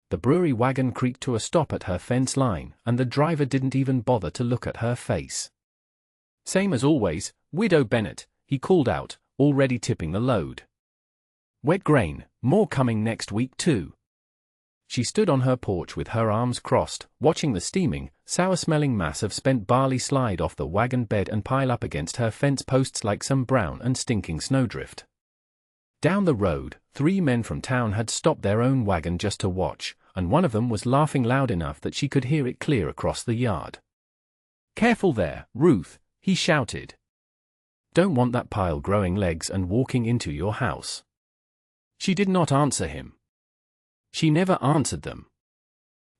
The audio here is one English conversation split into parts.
The brewery wagon creaked to a stop at her fence line, and the driver didn't even bother to look at her face. "Same as always, Widow Bennet," he called out, already tipping the load. "Wet grain, more coming next week too." She stood on her porch with her arms crossed, watching the steaming, sour-smelling mass of spent barley slide off the wagon bed and pile up against her fence posts like some brown and stinking snowdrift. Down the road, 3 men from town had stopped their own wagon just to watch, and one of them was laughing loud enough that she could hear it clear across the yard. "Careful there, Ruth," he shouted. "Don't want that pile growing legs and walking into your house." She did not answer him. She never answered them.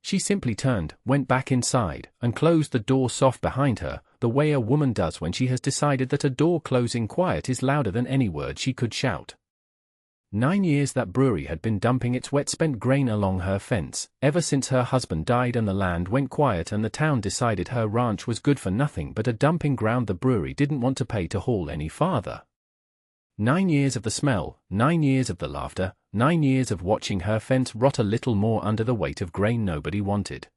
She simply turned, went back inside, and closed the door soft behind her, the way a woman does when she has decided that a door closing quiet is louder than any word she could shout. 9 years that brewery had been dumping its wet spent grain along her fence, ever since her husband died and the land went quiet and the town decided her ranch was good for nothing but a dumping ground the brewery didn't want to pay to haul any farther. 9 years of the smell, 9 years of the laughter, 9 years of watching her fence rot a little more under the weight of grain nobody wanted.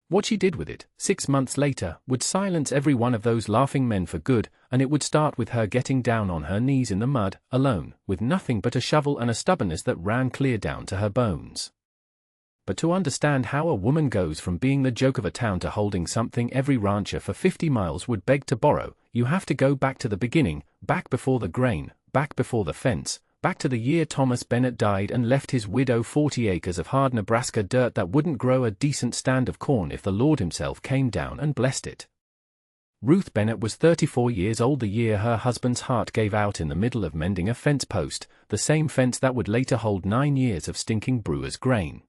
What she did with it, 6 months later, would silence every one of those laughing men for good, and it would start with her getting down on her knees in the mud, alone, with nothing but a shovel and a stubbornness that ran clear down to her bones. But to understand how a woman goes from being the joke of a town to holding something every rancher for 50 miles would beg to borrow, you have to go back to the beginning, back before the grain, back before the fence, back to the year Thomas Bennett died and left his widow 40 acres of hard Nebraska dirt that wouldn't grow a decent stand of corn if the Lord himself came down and blessed it. Ruth Bennett was 34 years old the year her husband's heart gave out in the middle of mending a fence post, the same fence that would later hold 9 years of stinking brewer's grain.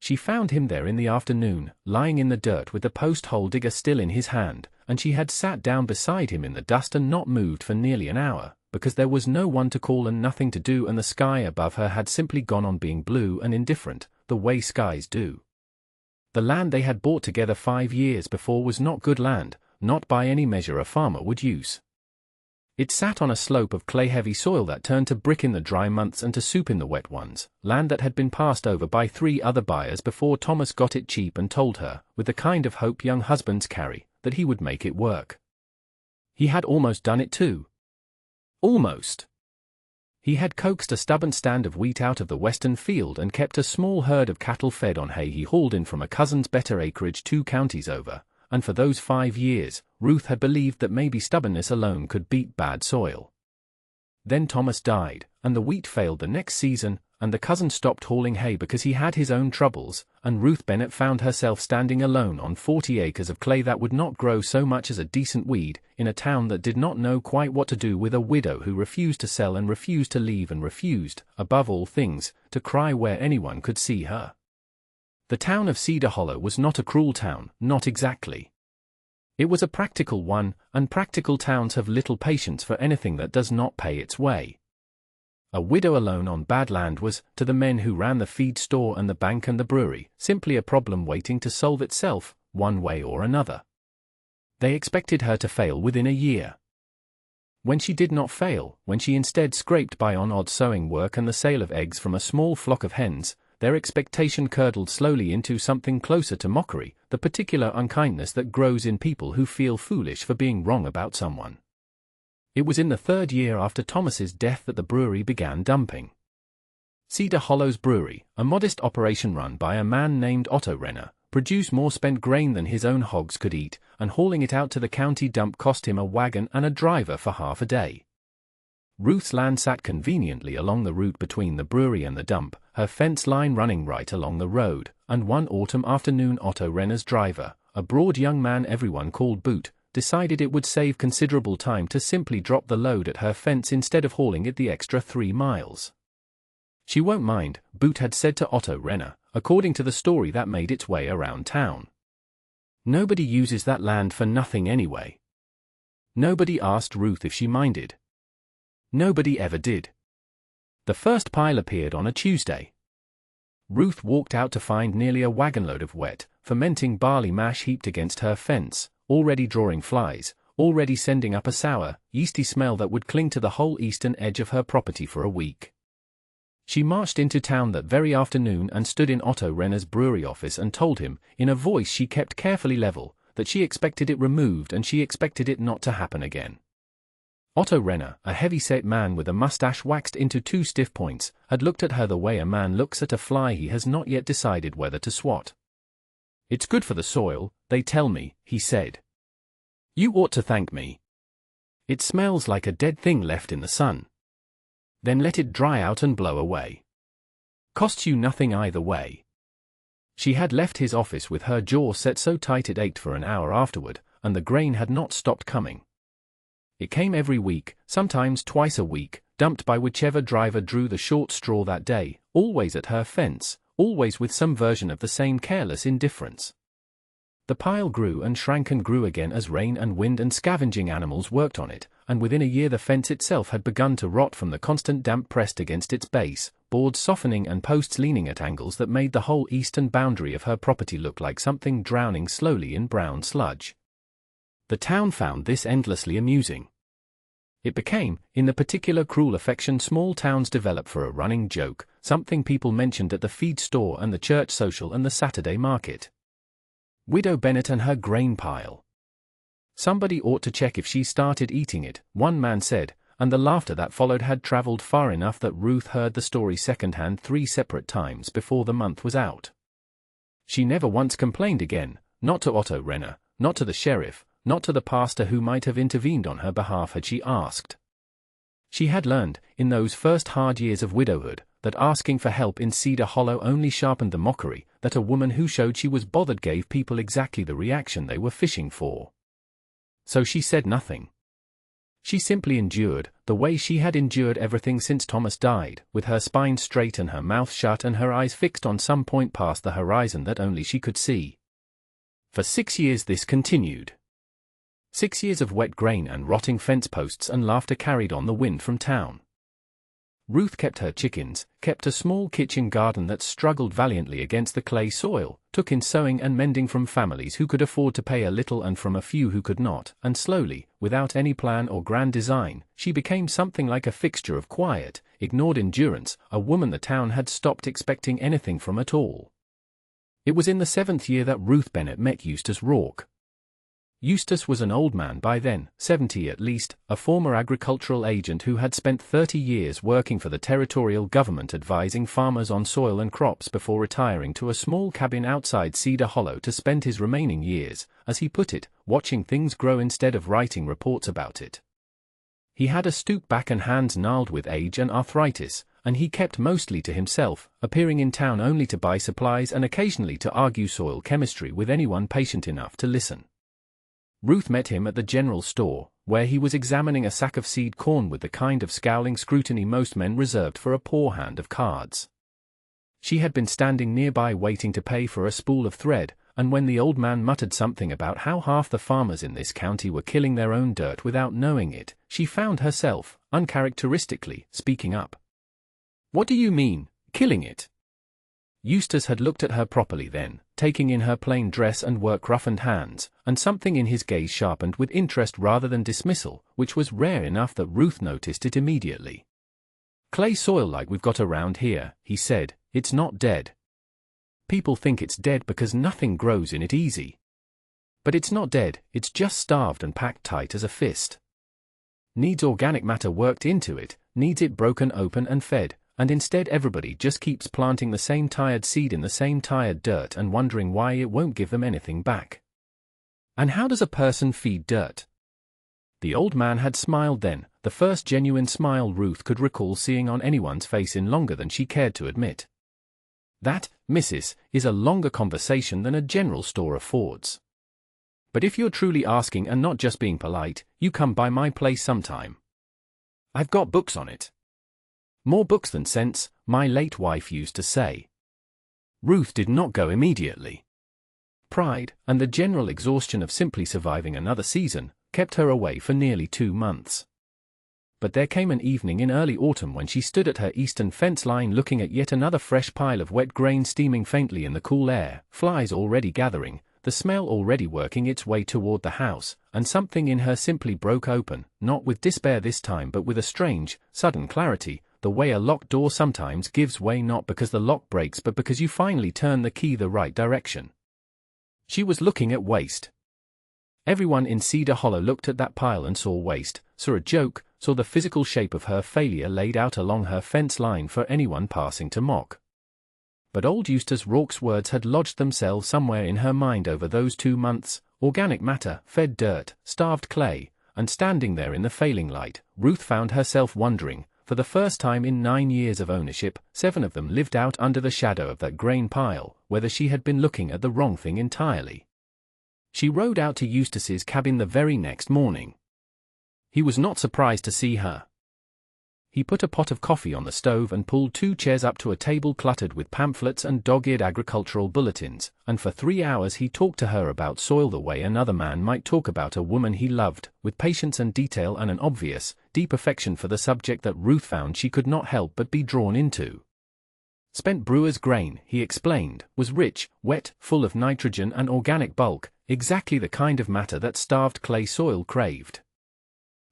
She found him there in the afternoon, lying in the dirt with the post hole digger still in his hand, and she had sat down beside him in the dust and not moved for nearly an hour, because there was no one to call and nothing to do, and the sky above her had simply gone on being blue and indifferent, the way skies do. The land they had bought together 5 years before was not good land, not by any measure a farmer would use. It sat on a slope of clay-heavy soil that turned to brick in the dry months and to soup in the wet ones, land that had been passed over by 3 other buyers before Thomas got it cheap and told her, with the kind of hope young husbands carry, that he would make it work. He had almost done it too. Almost. He had coaxed a stubborn stand of wheat out of the western field and kept a small herd of cattle fed on hay he hauled in from a cousin's better acreage 2 counties over, and for those 5 years, Ruth had believed that maybe stubbornness alone could beat bad soil. Then Thomas died, and the wheat failed the next season, and the cousin stopped hauling hay because he had his own troubles, and Ruth Bennett found herself standing alone on 40 acres of clay that would not grow so much as a decent weed, in a town that did not know quite what to do with a widow who refused to sell and refused to leave and refused, above all things, to cry where anyone could see her. The town of Cedar Hollow was not a cruel town, not exactly. It was a practical one, and practical towns have little patience for anything that does not pay its way. A widow alone on bad land was, to the men who ran the feed store and the bank and the brewery, simply a problem waiting to solve itself, one way or another. They expected her to fail within a year. When she did not fail, when she instead scraped by on odd sewing work and the sale of eggs from a small flock of hens, their expectation curdled slowly into something closer to mockery, the particular unkindness that grows in people who feel foolish for being wrong about someone. It was in the 3rd year after Thomas's death that the brewery began dumping. Cedar Hollow's brewery, a modest operation run by a man named Otto Renner, produced more spent grain than his own hogs could eat, and hauling it out to the county dump cost him a wagon and a driver for half a day. Ruth's land sat conveniently along the route between the brewery and the dump, her fence line running right along the road, and one autumn afternoon Otto Renner's driver, a broad young man everyone called Boot, decided it would save considerable time to simply drop the load at her fence instead of hauling it the extra 3 miles. She won't mind, Boot had said to Otto Renner, according to the story that made its way around town. Nobody uses that land for nothing anyway. Nobody asked Ruth if she minded. Nobody ever did. The first pile appeared on a Tuesday. Ruth walked out to find nearly a wagonload of wet, fermenting barley mash heaped against her fence, already drawing flies, already sending up a sour, yeasty smell that would cling to the whole eastern edge of her property for a week. She marched into town that very afternoon and stood in Otto Renner's brewery office and told him, in a voice she kept carefully level, that she expected it removed and she expected it not to happen again. Otto Renner, a heavy-set man with a mustache waxed into 2 stiff points, had looked at her the way a man looks at a fly he has not yet decided whether to swat. "It's good for the soil, they tell me," he said. "You ought to thank me. It smells like a dead thing left in the sun. Then let it dry out and blow away. Costs you nothing either way." She had left his office with her jaw set so tight it ached for an hour afterward, and the grain had not stopped coming. It came every week, sometimes twice a week, dumped by whichever driver drew the short straw that day, always at her fence, always with some version of the same careless indifference. The pile grew and shrank and grew again as rain and wind and scavenging animals worked on it, and within a year the fence itself had begun to rot from the constant damp pressed against its base, boards softening and posts leaning at angles that made the whole eastern boundary of her property look like something drowning slowly in brown sludge. The town found this endlessly amusing. It became, in the particular cruel affection small towns develop for a running joke, something people mentioned at the feed store and the church social and the Saturday market. Widow Bennet and her grain pile. "Somebody ought to check if she started eating it," one man said, and the laughter that followed had traveled far enough that Ruth heard the story secondhand 3 separate times before the month was out. She never once complained again, not to Otto Renner, not to the sheriff, not to the pastor who might have intervened on her behalf had she asked. She had learned, in those first hard years of widowhood, that asking for help in Cedar Hollow only sharpened the mockery, that a woman who showed she was bothered gave people exactly the reaction they were fishing for. So she said nothing. She simply endured, the way she had endured everything since Thomas died, with her spine straight and her mouth shut and her eyes fixed on some point past the horizon that only she could see. For 6 years this continued. 6 years of wet grain and rotting fence posts and laughter carried on the wind from town. Ruth kept her chickens, kept a small kitchen garden that struggled valiantly against the clay soil, took in sewing and mending from families who could afford to pay a little and from a few who could not, and slowly, without any plan or grand design, she became something like a fixture of quiet, ignored endurance, a woman the town had stopped expecting anything from at all. It was in the 7th year that Ruth Bennet met Eustace Rourke. Eustace was an old man by then, 70 at least, a former agricultural agent who had spent 30 years working for the territorial government advising farmers on soil and crops before retiring to a small cabin outside Cedar Hollow to spend his remaining years, as he put it, watching things grow instead of writing reports about it. He had a stooped back and hands gnarled with age and arthritis, and he kept mostly to himself, appearing in town only to buy supplies and occasionally to argue soil chemistry with anyone patient enough to listen. Ruth met him at the general store, where he was examining a sack of seed corn with the kind of scowling scrutiny most men reserved for a poor hand of cards. She had been standing nearby waiting to pay for a spool of thread, and when the old man muttered something about how half the farmers in this county were killing their own dirt without knowing it, she found herself, uncharacteristically, speaking up. "What do you mean, killing it?" Eustace had looked at her properly then, taking in her plain dress and work-roughened hands, and something in his gaze sharpened with interest rather than dismissal, which was rare enough that Ruth noticed it immediately. "Clay soil like we've got around here," he said, "it's not dead. People think it's dead because nothing grows in it easy. But it's not dead, it's just starved and packed tight as a fist. Needs organic matter worked into it, needs it broken open and fed, and instead everybody just keeps planting the same tired seed in the same tired dirt and wondering why it won't give them anything back. And how does a person feed dirt?" The old man had smiled then, the first genuine smile Ruth could recall seeing on anyone's face in longer than she cared to admit. "That, missus, is a longer conversation than a general store affords. But if you're truly asking and not just being polite, you come by my place sometime. I've got books on it. More books than sense, my late wife used to say." Ruth did not go immediately. Pride, and the general exhaustion of simply surviving another season, kept her away for nearly 2 months. But there came an evening in early autumn when she stood at her eastern fence line looking at yet another fresh pile of wet grain steaming faintly in the cool air, flies already gathering, the smell already working its way toward the house, and something in her simply broke open, not with despair this time but with a strange, sudden clarity, the way a locked door sometimes gives way not because the lock breaks but because you finally turn the key the right direction. She was looking at waste. Everyone in Cedar Hollow looked at that pile and saw waste, saw a joke, saw the physical shape of her failure laid out along her fence line for anyone passing to mock. But old Eustace Rourke's words had lodged themselves somewhere in her mind over those 2 months: organic matter, fed dirt, starved clay, and standing there in the failing light, Ruth found herself wondering, for the first time in 9 years of ownership, 7 of them lived out under the shadow of that grain pile, whether she had been looking at the wrong thing entirely. She rode out to Eustace's cabin the very next morning. He was not surprised to see her. He put a pot of coffee on the stove and pulled 2 chairs up to a table cluttered with pamphlets and dog-eared agricultural bulletins, and for 3 hours he talked to her about soil the way another man might talk about a woman he loved, with patience and detail and an obvious, deep affection for the subject that Ruth found she could not help but be drawn into. Spent brewer's grain, he explained, was rich, wet, full of nitrogen and organic bulk, exactly the kind of matter that starved clay soil craved.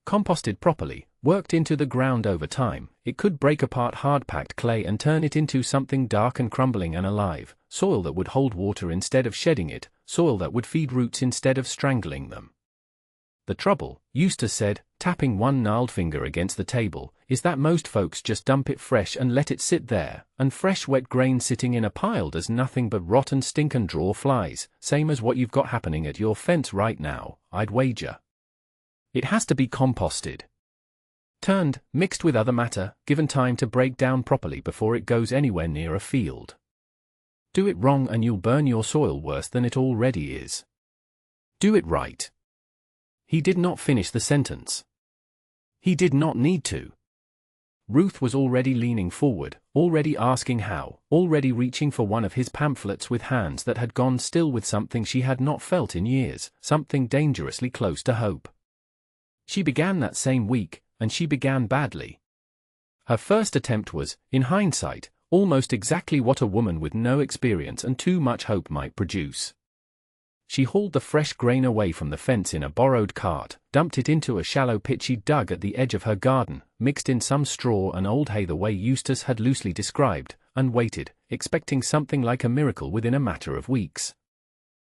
Composted properly, worked into the ground over time, it could break apart hard-packed clay and turn it into something dark and crumbling and alive, soil that would hold water instead of shedding it, soil that would feed roots instead of strangling them. The trouble, Eustace said, tapping one gnarled finger against the table, is that most folks just dump it fresh and let it sit there, and fresh wet grain sitting in a pile does nothing but rot and stink and draw flies, same as what you've got happening at your fence right now, I'd wager. It has to be composted. Turned, mixed with other matter, given time to break down properly before it goes anywhere near a field. Do it wrong and you'll burn your soil worse than it already is. Do it right. He did not finish the sentence. He did not need to. Ruth was already leaning forward, already asking how, already reaching for one of his pamphlets with hands that had gone still with something she had not felt in years, something dangerously close to hope. She began that same week, and she began badly. Her first attempt was, in hindsight, almost exactly what a woman with no experience and too much hope might produce. She hauled the fresh grain away from the fence in a borrowed cart, dumped it into a shallow pit she dug at the edge of her garden, mixed in some straw and old hay the way Eustace had loosely described, and waited, expecting something like a miracle within a matter of weeks.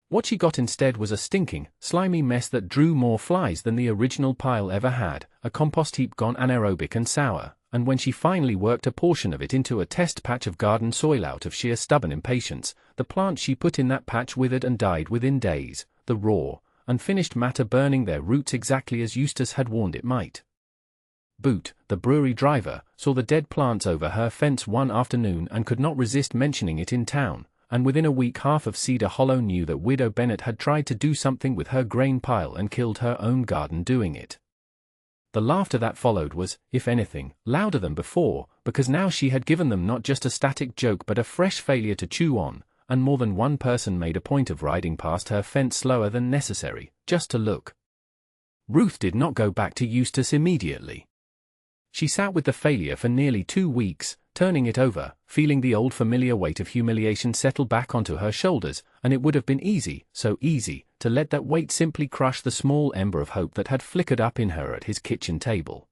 What she got instead was a stinking, slimy mess that drew more flies than the original pile ever had, a compost heap gone anaerobic and sour, and when she finally worked a portion of it into a test patch of garden soil out of sheer stubborn impatience, the plants she put in that patch withered and died within days, the raw, unfinished matter burning their roots exactly as Eustace had warned it might. Boot, the brewery driver, saw the dead plants over her fence one afternoon and could not resist mentioning it in town, and within a week half of Cedar Hollow knew that Widow Bennet had tried to do something with her grain pile and killed her own garden doing it. The laughter that followed was, if anything, louder than before, because now she had given them not just a static joke but a fresh failure to chew on, and more than one person made a point of riding past her fence slower than necessary, just to look. Ruth did not go back to Eustace immediately. She sat with the failure for nearly 2 weeks, turning it over, feeling the old familiar weight of humiliation settle back onto her shoulders, and it would have been easy, so easy, to let that weight simply crush the small ember of hope that had flickered up in her at his kitchen table.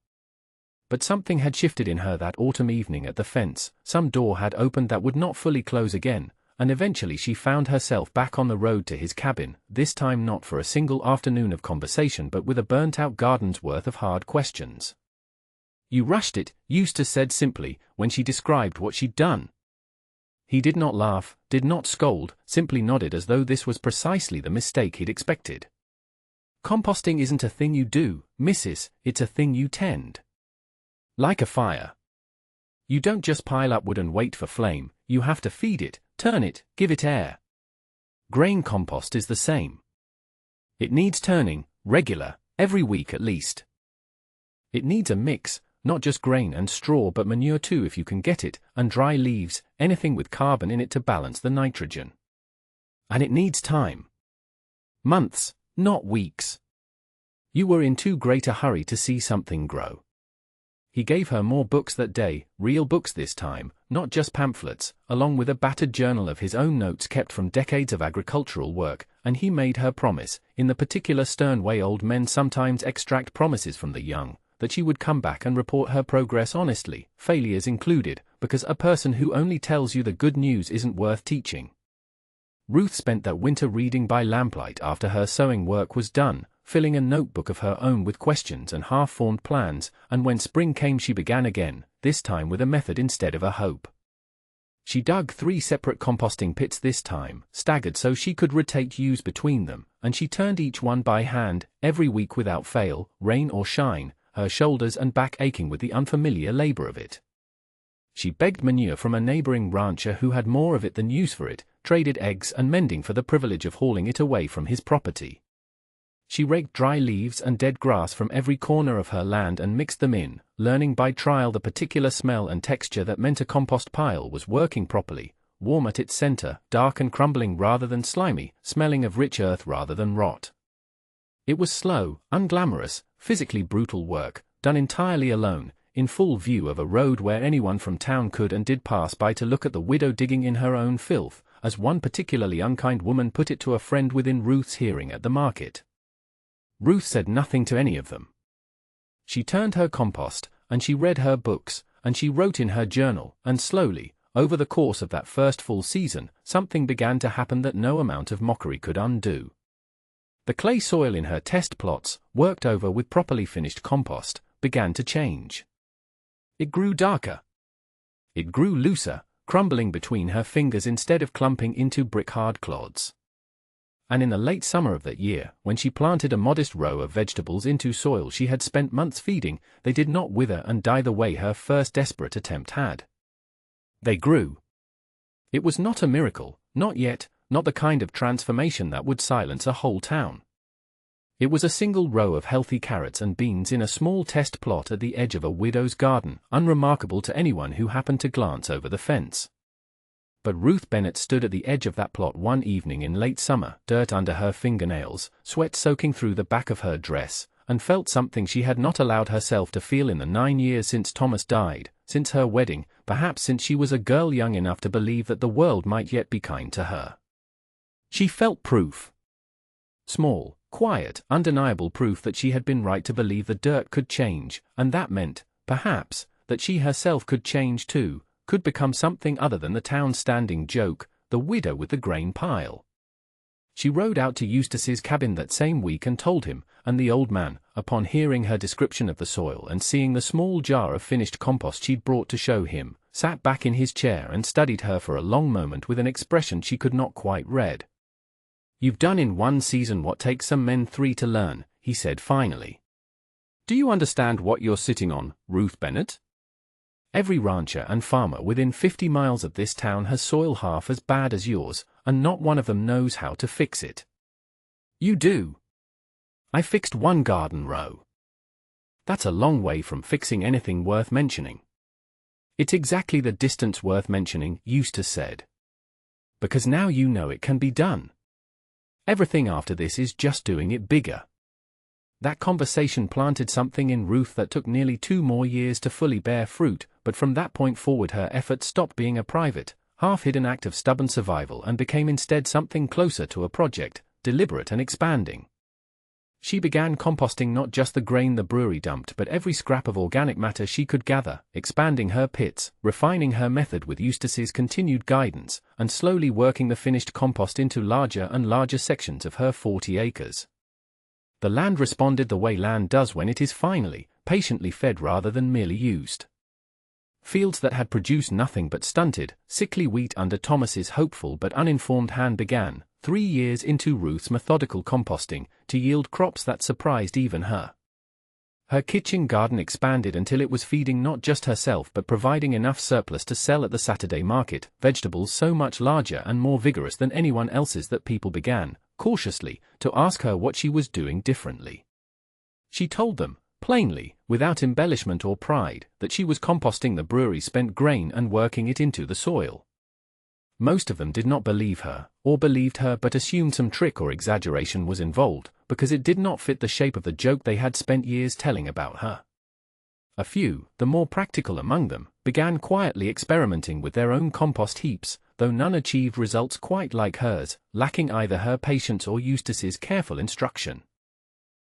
But something had shifted in her that autumn evening at the fence, some door had opened that would not fully close again, and eventually she found herself back on the road to his cabin, this time not for a single afternoon of conversation but with a burnt-out garden's worth of hard questions. "You rushed it," Eustace said simply, when she described what she'd done. He did not laugh, did not scold, simply nodded as though this was precisely the mistake he'd expected. "Composting isn't a thing you do, missus, it's a thing you tend. Like a fire. You don't just pile up wood and wait for flame, you have to feed it, turn it, give it air. Grain compost is the same. It needs turning, regular, every week at least. It needs a mix, not just grain and straw but manure too if you can get it, and dry leaves, anything with carbon in it to balance the nitrogen. And it needs time. Months, not weeks. You were in too great a hurry to see something grow." He gave her more books that day, real books this time, not just pamphlets, along with a battered journal of his own notes kept from decades of agricultural work, and he made her promise, in the particular stern way old men sometimes extract promises from the young, that she would come back and report her progress honestly, failures included, because a person who only tells you the good news isn't worth teaching. Ruth spent that winter reading by lamplight after her sewing work was done, filling a notebook of her own with questions and half-formed plans, and when spring came she began again, this time with a method instead of a hope. She dug 3 separate composting pits this time, staggered so she could rotate use between them, and she turned each one by hand, every week without fail, rain or shine, her shoulders and back aching with the unfamiliar labor of it. She begged manure from a neighboring rancher who had more of it than use for it, traded eggs and mending for the privilege of hauling it away from his property. She raked dry leaves and dead grass from every corner of her land and mixed them in, learning by trial the particular smell and texture that meant a compost pile was working properly, warm at its center, dark and crumbling rather than slimy, smelling of rich earth rather than rot. It was slow, unglamorous, physically brutal work, done entirely alone, in full view of a road where anyone from town could and did pass by to look at the widow digging in her own filth, as one particularly unkind woman put it to a friend within Ruth's hearing at the market. Ruth said nothing to any of them. She turned her compost, and she read her books, and she wrote in her journal, and slowly, over the course of that first full season, something began to happen that no amount of mockery could undo. The clay soil in her test plots, worked over with properly finished compost, began to change. It grew darker. It grew looser, crumbling between her fingers instead of clumping into brick-hard clods. And in the late summer of that year, when she planted a modest row of vegetables into soil she had spent months feeding, they did not wither and die the way her first desperate attempt had. They grew. It was not a miracle, not yet, not the kind of transformation that would silence a whole town. It was a single row of healthy carrots and beans in a small test plot at the edge of a widow's garden, unremarkable to anyone who happened to glance over the fence. But Ruth Bennett stood at the edge of that plot one evening in late summer, dirt under her fingernails, sweat soaking through the back of her dress, and felt something she had not allowed herself to feel in the 9 years since Thomas died, since her wedding, perhaps since she was a girl young enough to believe that the world might yet be kind to her. She felt proof. Small, quiet, undeniable proof that she had been right to believe the dirt could change, and that meant, perhaps, that she herself could change too, could become something other than the town's standing joke, the widow with the grain pile. She rode out to Eustace's cabin that same week and told him, and the old man, upon hearing her description of the soil and seeing the small jar of finished compost she'd brought to show him, sat back in his chair and studied her for a long moment with an expression she could not quite read. "You've done in 1 season what takes some men 3 to learn," he said finally. "Do you understand what you're sitting on, Ruth Bennett? Every rancher and farmer within 50 miles of this town has soil half as bad as yours, and not one of them knows how to fix it. You do. I fixed 1 garden row. That's a long way from fixing anything worth mentioning." "It's exactly the distance worth mentioning," Eustace said. "Because now you know it can be done. Everything after this is just doing it bigger." That conversation planted something in Ruth that took nearly 2 more years to fully bear fruit, but from that point forward her effort stopped being a private, half-hidden act of stubborn survival and became instead something closer to a project, deliberate and expanding. She began composting not just the grain the brewery dumped but every scrap of organic matter she could gather, expanding her pits, refining her method with Eustace's continued guidance, and slowly working the finished compost into larger and larger sections of her 40 acres. The land responded the way land does when it is finally, patiently fed rather than merely used. Fields that had produced nothing but stunted, sickly wheat under Thomas's hopeful but uninformed hand began, 3 years into Ruth's methodical composting, to yield crops that surprised even her. Her kitchen garden expanded until it was feeding not just herself but providing enough surplus to sell at the Saturday market, vegetables so much larger and more vigorous than anyone else's that people began, cautiously, to ask her what she was doing differently. She told them, plainly, without embellishment or pride, that she was composting the brewery's spent grain and working it into the soil. Most of them did not believe her, or believed her but assumed some trick or exaggeration was involved, because it did not fit the shape of the joke they had spent years telling about her. A few, the more practical among them, began quietly experimenting with their own compost heaps, though none achieved results quite like hers, lacking either her patience or Eustace's careful instruction.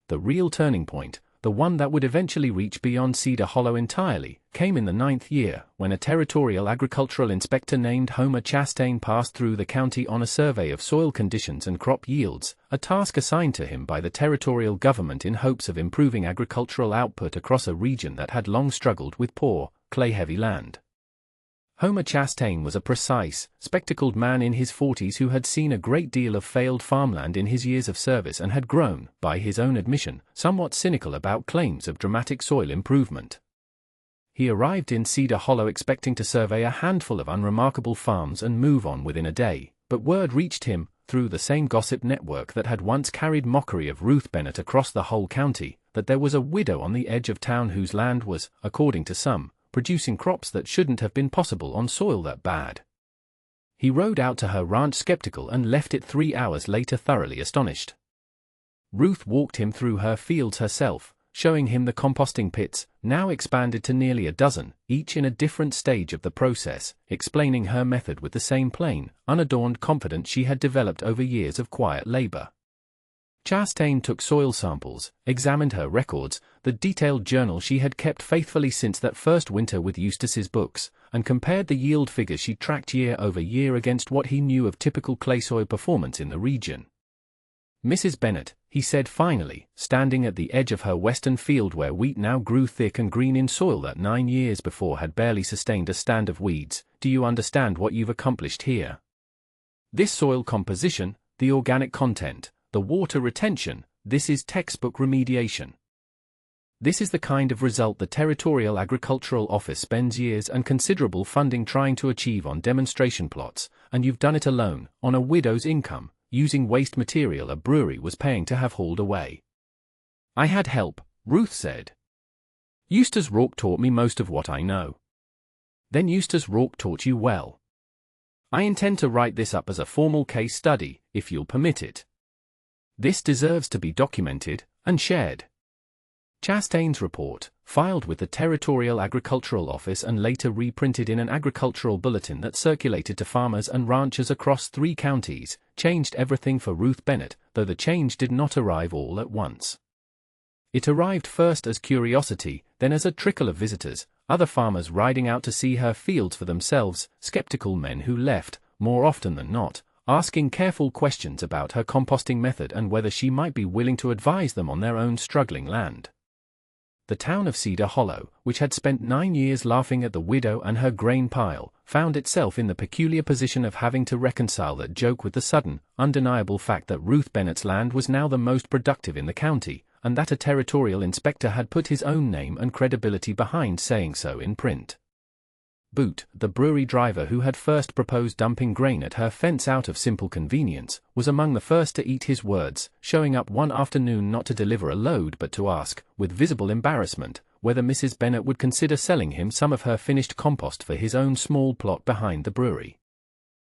The real turning point, the one that would eventually reach beyond Cedar Hollow entirely, came in the 9th year, when a territorial agricultural inspector named Homer Chastain passed through the county on a survey of soil conditions and crop yields, a task assigned to him by the territorial government in hopes of improving agricultural output across a region that had long struggled with poor, clay-heavy land. Homer Chastain was a precise, spectacled man in his 40s who had seen a great deal of failed farmland in his years of service and had grown, by his own admission, somewhat cynical about claims of dramatic soil improvement. He arrived in Cedar Hollow expecting to survey a handful of unremarkable farms and move on within a day, but word reached him, through the same gossip network that had once carried mockery of Ruth Bennett across the whole county, that there was a widow on the edge of town whose land was, according to some, producing crops that shouldn't have been possible on soil that bad. He rode out to her ranch skeptical and left it 3 hours later thoroughly astonished. Ruth walked him through her fields herself, showing him the composting pits, now expanded to nearly a dozen, each in a different stage of the process, explaining her method with the same plain, unadorned confidence she had developed over years of quiet labor. Chastain took soil samples, examined her records, the detailed journal she had kept faithfully since that first winter with Eustace's books, and compared the yield figures she tracked year over year against what he knew of typical clay soil performance in the region. "Mrs. Bennett," he said finally, standing at the edge of her western field where wheat now grew thick and green in soil that 9 years before had barely sustained a stand of weeds, "do you understand what you've accomplished here? This soil composition, the organic content, the water retention, this is textbook remediation. This is the kind of result the Territorial Agricultural Office spends years and considerable funding trying to achieve on demonstration plots, and you've done it alone, on a widow's income, using waste material a brewery was paying to have hauled away." "I had help," Ruth said. "Eustace Rourke taught me most of what I know." "Then Eustace Rourke taught you well. I intend to write this up as a formal case study, if you'll permit it. This deserves to be documented and shared." Chastain's report, filed with the Territorial Agricultural Office and later reprinted in an agricultural bulletin that circulated to farmers and ranchers across 3 counties, changed everything for Ruth Bennett, though the change did not arrive all at once. It arrived first as curiosity, then as a trickle of visitors, other farmers riding out to see her fields for themselves, skeptical men who left, more often than not, asking careful questions about her composting method and whether she might be willing to advise them on their own struggling land. The town of Cedar Hollow, which had spent 9 years laughing at the widow and her grain pile, found itself in the peculiar position of having to reconcile that joke with the sudden, undeniable fact that Ruth Bennett's land was now the most productive in the county, and that a territorial inspector had put his own name and credibility behind saying so in print. Boot, the brewery driver who had first proposed dumping grain at her fence out of simple convenience, was among the first to eat his words, showing up one afternoon not to deliver a load but to ask, with visible embarrassment, whether Mrs. Bennett would consider selling him some of her finished compost for his own small plot behind the brewery.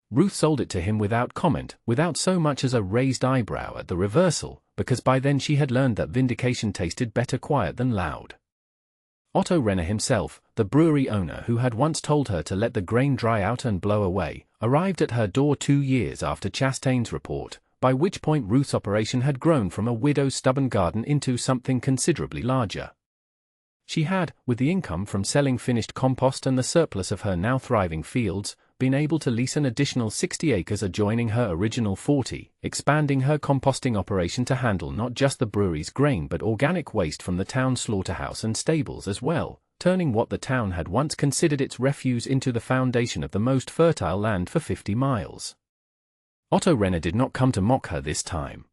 Ruth sold it to him without comment, without so much as a raised eyebrow at the reversal, because by then she had learned that vindication tasted better quiet than loud. Otto Renner himself, the brewery owner who had once told her to let the grain dry out and blow away, arrived at her door 2 years after Chastain's report, by which point Ruth's operation had grown from a widow's stubborn garden into something considerably larger. She had, with the income from selling finished compost and the surplus of her now thriving fields, been able to lease an additional 60 acres adjoining her original 40, expanding her composting operation to handle not just the brewery's grain but organic waste from the town's slaughterhouse and stables as well, turning what the town had once considered its refuse into the foundation of the most fertile land for 50 miles. Otto Renner did not come to mock her this time.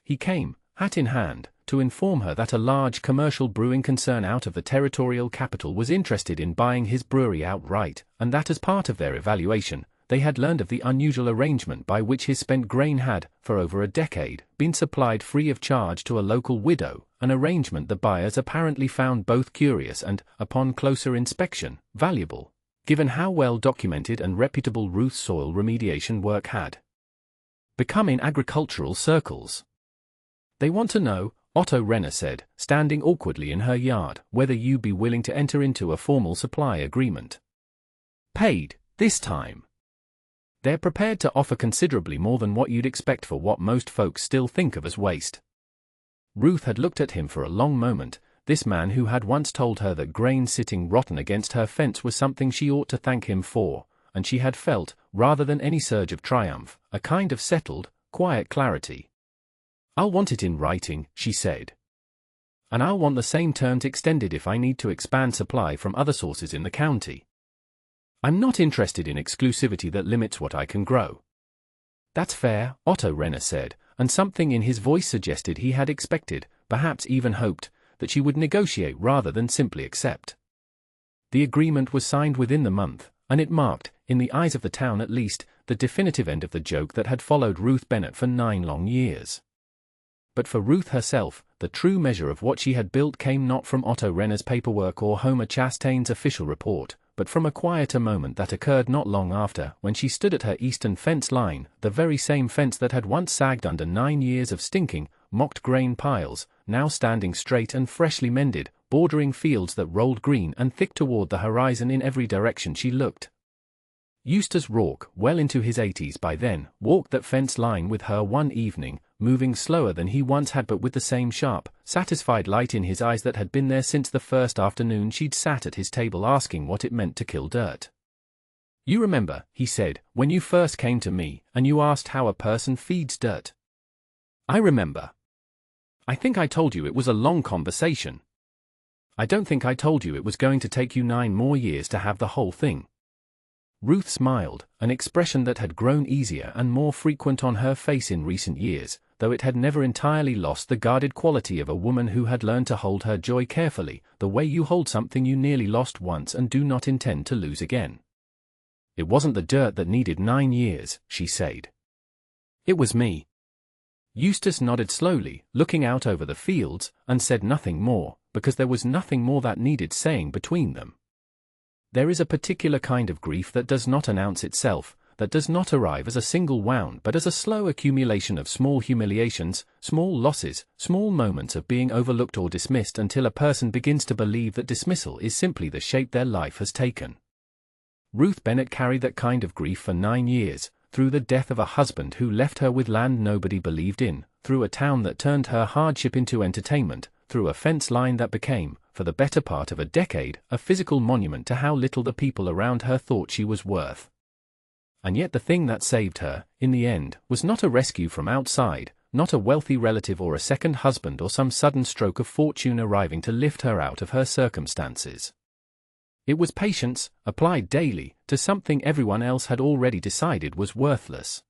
He came, hat in hand, to inform her that a large commercial brewing concern out of the territorial capital was interested in buying his brewery outright, and that as part of their evaluation, they had learned of the unusual arrangement by which his spent grain had, for over a decade, been supplied free of charge to a local widow, an arrangement the buyers apparently found both curious and, upon closer inspection, valuable, given how well documented and reputable Ruth's soil remediation work had become in agricultural circles. "They want to know," Otto Renner said, standing awkwardly in her yard, "whether you be willing to enter into a formal supply agreement. Paid, this time. They're prepared to offer considerably more than what you'd expect for what most folks still think of as waste." Ruth had looked at him for a long moment, this man who had once told her that grain sitting rotten against her fence was something she ought to thank him for, and she had felt, rather than any surge of triumph, a kind of settled, quiet clarity. "I'll want it in writing," she said. "And I'll want the same terms extended if I need to expand supply from other sources in the county. I'm not interested in exclusivity that limits what I can grow." "That's fair," Otto Renner said, and something in his voice suggested he had expected, perhaps even hoped, that she would negotiate rather than simply accept. The agreement was signed within the month, and it marked, in the eyes of the town at least, the definitive end of the joke that had followed Ruth Bennett for 9 long years. But for Ruth herself, the true measure of what she had built came not from Otto Renner's paperwork or Homer Chastain's official report, but from a quieter moment that occurred not long after, when she stood at her eastern fence line, the very same fence that had once sagged under 9 years of stinking, mocked grain piles, now standing straight and freshly mended, bordering fields that rolled green and thick toward the horizon in every direction she looked. Eustace Rourke, well into his 80s by then, walked that fence line with her one evening, moving slower than he once had but with the same sharp, satisfied light in his eyes that had been there since the first afternoon she'd sat at his table asking what it meant to kill dirt. "You remember," he said, "when you first came to me, and you asked how a person feeds dirt?" "I remember. I think I told you it was a long conversation. I don't think I told you it was going to take you 9 more years to have the whole thing." Ruth smiled, an expression that had grown easier and more frequent on her face in recent years, though it had never entirely lost the guarded quality of a woman who had learned to hold her joy carefully, the way you hold something you nearly lost once and do not intend to lose again. "It wasn't the dirt that needed 9 years," she said. "It was me." Eustace nodded slowly, looking out over the fields, and said nothing more, because there was nothing more that needed saying between them. There is a particular kind of grief that does not announce itself, that does not arrive as a single wound but as a slow accumulation of small humiliations, small losses, small moments of being overlooked or dismissed until a person begins to believe that dismissal is simply the shape their life has taken. Ruth Bennett carried that kind of grief for 9 years, through the death of a husband who left her with land nobody believed in, through a town that turned her hardship into entertainment, through a fence line that became, for the better part of a decade, a physical monument to how little the people around her thought she was worth. And yet the thing that saved her, in the end, was not a rescue from outside, not a wealthy relative or a second husband or some sudden stroke of fortune arriving to lift her out of her circumstances. It was patience, applied daily, to something everyone else had already decided was worthless.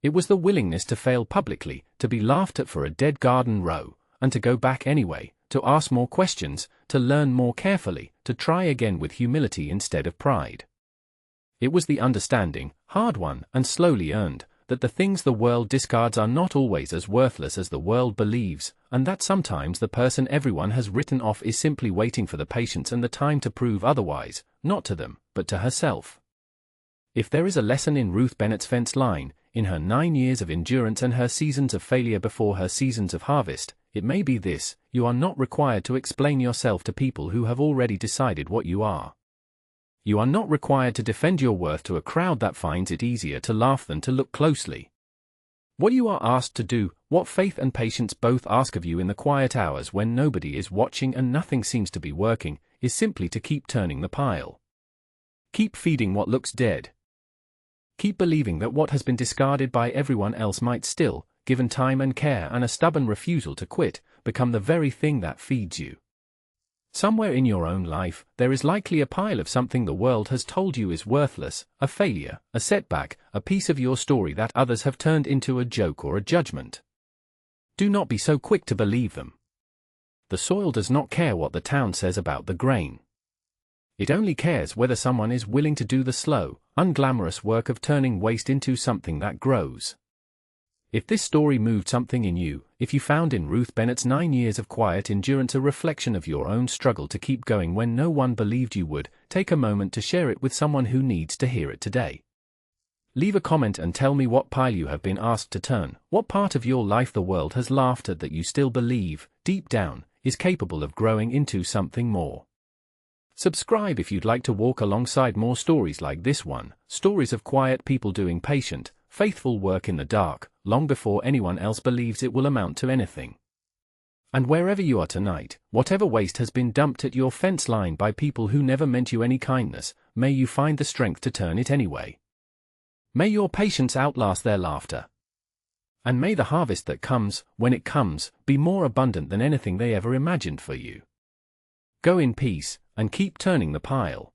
It was the willingness to fail publicly, to be laughed at for a dead garden row, and to go back anyway, to ask more questions, to learn more carefully, to try again with humility instead of pride. It was the understanding, hard won and slowly earned, that the things the world discards are not always as worthless as the world believes, and that sometimes the person everyone has written off is simply waiting for the patience and the time to prove otherwise, not to them, but to herself. If there is a lesson in Ruth Bennett's fence line, in her 9 years of endurance and her seasons of failure before her seasons of harvest, it may be this: you are not required to explain yourself to people who have already decided what you are. You are not required to defend your worth to a crowd that finds it easier to laugh than to look closely. What you are asked to do, what faith and patience both ask of you in the quiet hours when nobody is watching and nothing seems to be working, is simply to keep turning the pile. Keep feeding what looks dead. Keep believing that what has been discarded by everyone else might still, given time and care and a stubborn refusal to quit, become the very thing that feeds you. Somewhere in your own life, there is likely a pile of something the world has told you is worthless, a failure, a setback, a piece of your story that others have turned into a joke or a judgment. Do not be so quick to believe them. The soil does not care what the town says about the grain. It only cares whether someone is willing to do the slow, unglamorous work of turning waste into something that grows. If this story moved something in you, if you found in Ruth Bennett's 9 years of quiet endurance a reflection of your own struggle to keep going when no one believed you would, take a moment to share it with someone who needs to hear it today. Leave a comment and tell me what pile you have been asked to turn, what part of your life the world has laughed at that you still believe, deep down, is capable of growing into something more. Subscribe if you'd like to walk alongside more stories like this one, stories of quiet people doing patient, faithful work in the dark, long before anyone else believes it will amount to anything. And wherever you are tonight, whatever waste has been dumped at your fence line by people who never meant you any kindness, may you find the strength to turn it anyway. May your patience outlast their laughter. And may the harvest that comes, when it comes, be more abundant than anything they ever imagined for you. Go in peace, and keep turning the pile.